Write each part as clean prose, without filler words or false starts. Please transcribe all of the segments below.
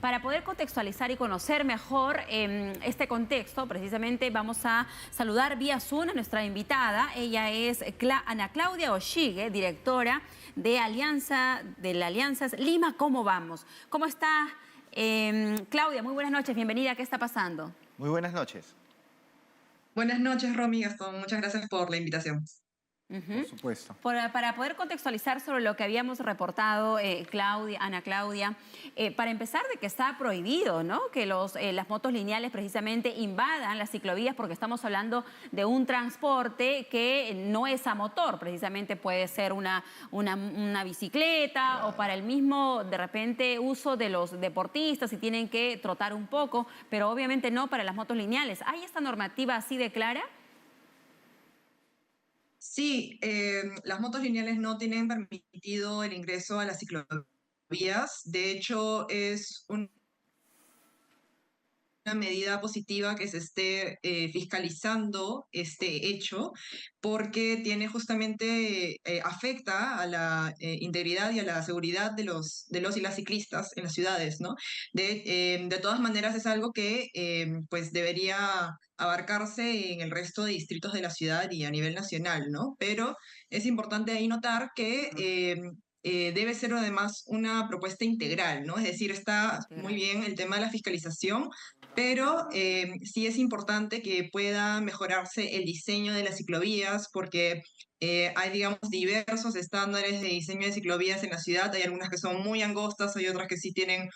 Para poder contextualizar y conocer mejor este contexto, precisamente vamos a saludar vía Zoom a nuestra invitada. Ella es Ana Claudia Oshigue, directora de la Alianzas Lima, ¿cómo vamos? ¿Cómo está, Claudia? Muy buenas noches, bienvenida. ¿Qué está pasando? Muy buenas noches. Buenas noches, Romy Gastón. Muchas gracias por la invitación. Por supuesto. Para poder contextualizar sobre lo que habíamos reportado, Ana Claudia, para empezar de que está prohibido, ¿no?, que las motos lineales precisamente invadan las ciclovías, porque estamos hablando de un transporte que no es a motor, precisamente puede ser una bicicleta, claro, o para el mismo, de repente, uso de los deportistas si tienen que trotar un poco, pero obviamente no para las motos lineales. ¿Hay esta normativa así de clara? Sí, las motos lineales no tienen permitido el ingreso a las ciclovías. De hecho, es una medida positiva que se esté fiscalizando este hecho, porque tiene justamente, afecta a la integridad y a la seguridad de los y las ciclistas en las ciudades, ¿no? De todas maneras, es algo que pues debería abarcarse en el resto de distritos de la ciudad y a nivel nacional, ¿no? Pero es importante ahí notar que debe ser además una propuesta integral, ¿no? Es decir, está muy Integral. bien el tema de la fiscalización, pero sí es importante que pueda mejorarse el diseño de las ciclovías, porque hay, digamos, diversos estándares de diseño de ciclovías en la ciudad. Hay algunas que son muy angostas, hay otras que sí tienen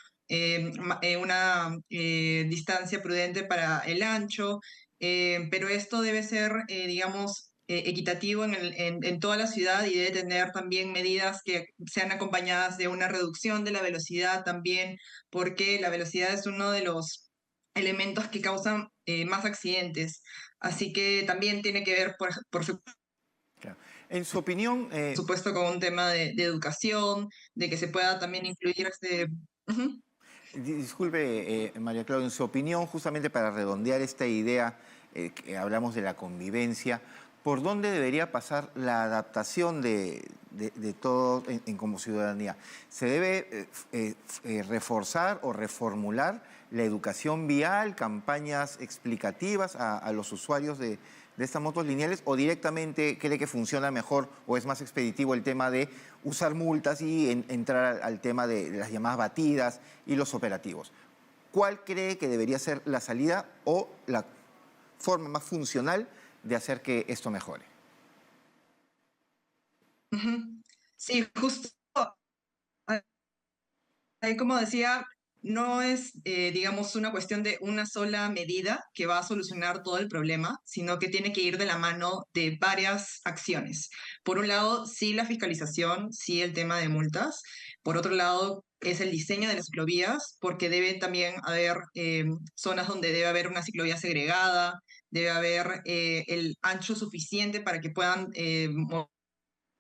una distancia prudente para el ancho, pero esto debe ser, digamos, equitativo en toda la ciudad, y debe tener también medidas que sean acompañadas de una reducción de la velocidad también, porque la velocidad es uno de los elementos que causan más accidentes. Así que también tiene que ver, por Claro. En su opinión, supuesto, con un tema de educación, de que se pueda también incluir Ujú. disculpe, María Claudia, en su opinión, justamente para redondear esta idea, que hablamos de la convivencia, ¿por dónde debería pasar la adaptación de todo como ciudadanía? ¿Se debe reforzar o reformular la educación vial, campañas explicativas a los usuarios de estas motos lineales, o directamente cree que funciona mejor o es más expeditivo el tema de usar multas y entrar al tema de las llamadas batidas y los operativos? ¿Cuál cree que debería ser la salida o la forma más funcional de hacer que esto mejore? Ujú. Sí, justo ahí, como decía, no es, digamos, una cuestión de una sola medida que va a solucionar todo el problema, sino que tiene que ir de la mano de varias acciones. Por un lado, sí la fiscalización, sí el tema de multas. Por otro lado, es el diseño de las ciclovías, porque debe también haber zonas donde debe haber una ciclovía segregada, debe haber el ancho suficiente para que puedan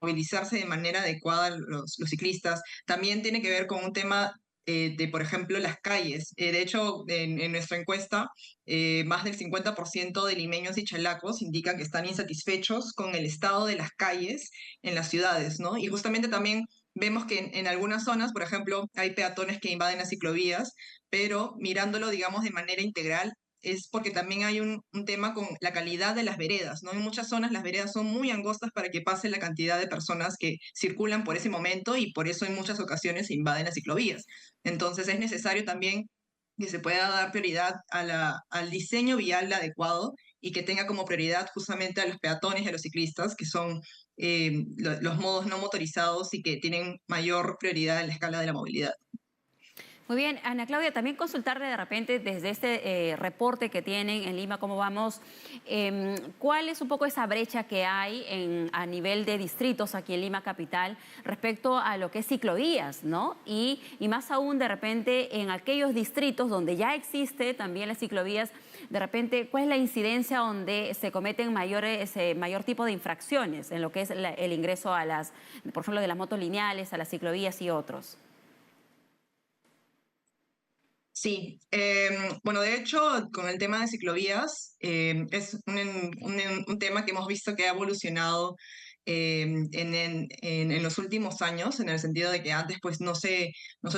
movilizarse de manera adecuada los ciclistas. También tiene que ver con un tema de, por ejemplo, las calles. De hecho, en nuestra encuesta, más del 50% de limeños y chalacos indican que están insatisfechos con el estado de las calles en las ciudades, ¿no? Y justamente también vemos que en algunas zonas, por ejemplo, hay peatones que invaden las ciclovías, pero mirándolo, digamos, de manera integral, es porque también hay un tema con la calidad de las veredas, ¿no? En muchas zonas las veredas son muy angostas para que pase la cantidad de personas que circulan por ese momento, y por eso en muchas ocasiones se invaden las ciclovías. Entonces es necesario también que se pueda dar prioridad al diseño vial adecuado, y que tenga como prioridad justamente a los peatones y a los ciclistas, que son los modos no motorizados y que tienen mayor prioridad en la escala de la movilidad. Muy bien, Ana Claudia, también consultarle de repente desde este reporte que tienen en Lima, cómo vamos, cuál es un poco esa brecha que hay a nivel de distritos aquí en Lima Capital respecto a lo que es ciclovías, ¿no? Y más aún de repente en aquellos distritos donde ya existe también las ciclovías, de repente, ¿cuál es la incidencia donde se cometen mayor tipo de infracciones en lo que es el ingreso a por ejemplo, de las motos lineales, a las ciclovías y otros? Sí, bueno, de hecho, con el tema de ciclovías, es un tema que hemos visto que ha evolucionado en los últimos años, en el sentido de que antes pues no se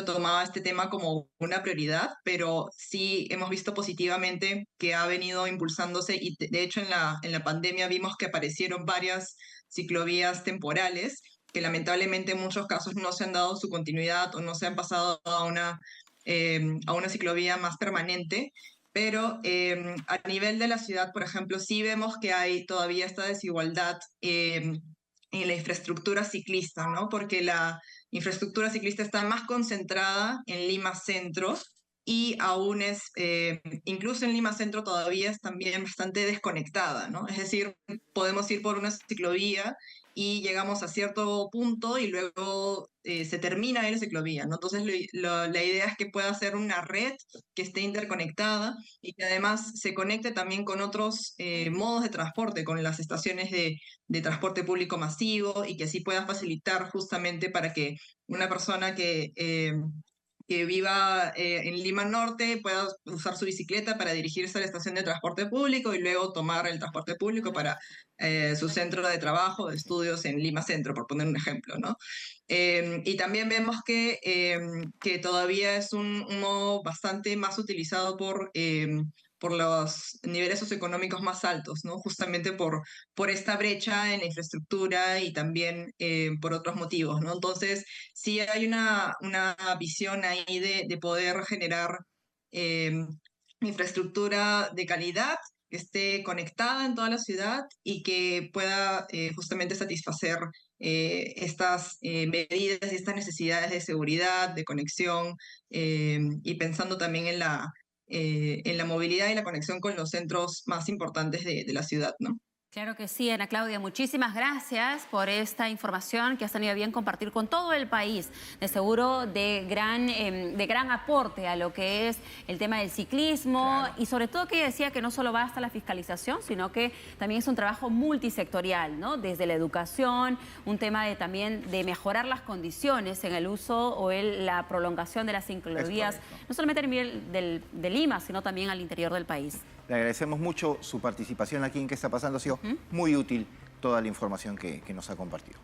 tomaba este tema como una prioridad, pero sí hemos visto positivamente que ha venido impulsándose y de hecho en la pandemia vimos que aparecieron varias ciclovías temporales que lamentablemente en muchos casos no se han dado su continuidad o no se han pasado a una ciclovía más permanente. Pero a nivel de la ciudad, por ejemplo, sí vemos que hay todavía esta desigualdad en la infraestructura ciclista, ¿no? Porque la infraestructura ciclista está más concentrada en Lima Centro y aún incluso en Lima Centro todavía es también bastante desconectada, ¿no? Es decir, podemos ir por una ciclovía y llegamos a cierto punto y luego se termina ahí la ciclovía, ¿no? Entonces la idea es que pueda ser una red que esté interconectada y que además se conecte también con otros modos de transporte, con las estaciones de transporte público masivo y que así pueda facilitar justamente para que una persona que viva en Lima Norte pueda usar su bicicleta para dirigirse a la estación de transporte público y luego tomar el transporte público para su centro de trabajo, de estudios en Lima Centro, por poner un ejemplo, ¿no? Y también vemos que todavía es un modo bastante más utilizado por los niveles socioeconómicos más altos, ¿no? Justamente por esta brecha en la infraestructura y también por otros motivos, ¿no? Entonces, sí hay una visión ahí de poder generar eh, infraestructura de calidad que esté conectada en toda la ciudad y que pueda justamente satisfacer estas medidas y estas necesidades de seguridad, de conexión y pensando también en la movilidad y la conexión con los centros más importantes de la ciudad, ¿no? Claro que sí, Ana Claudia, muchísimas gracias por esta información que has tenido a bien compartir con todo el país. De seguro de gran aporte a lo que es el tema del ciclismo y sobre todo que decía que no solo basta la fiscalización, sino que también es un trabajo multisectorial, ¿no? Desde la educación, un tema también de mejorar las condiciones en el uso o la prolongación de las ciclovías, no solamente a nivel de Lima, sino también al interior del país. Le agradecemos mucho su participación aquí en ¿Qué está pasando? Ha sido muy útil toda la información que nos ha compartido.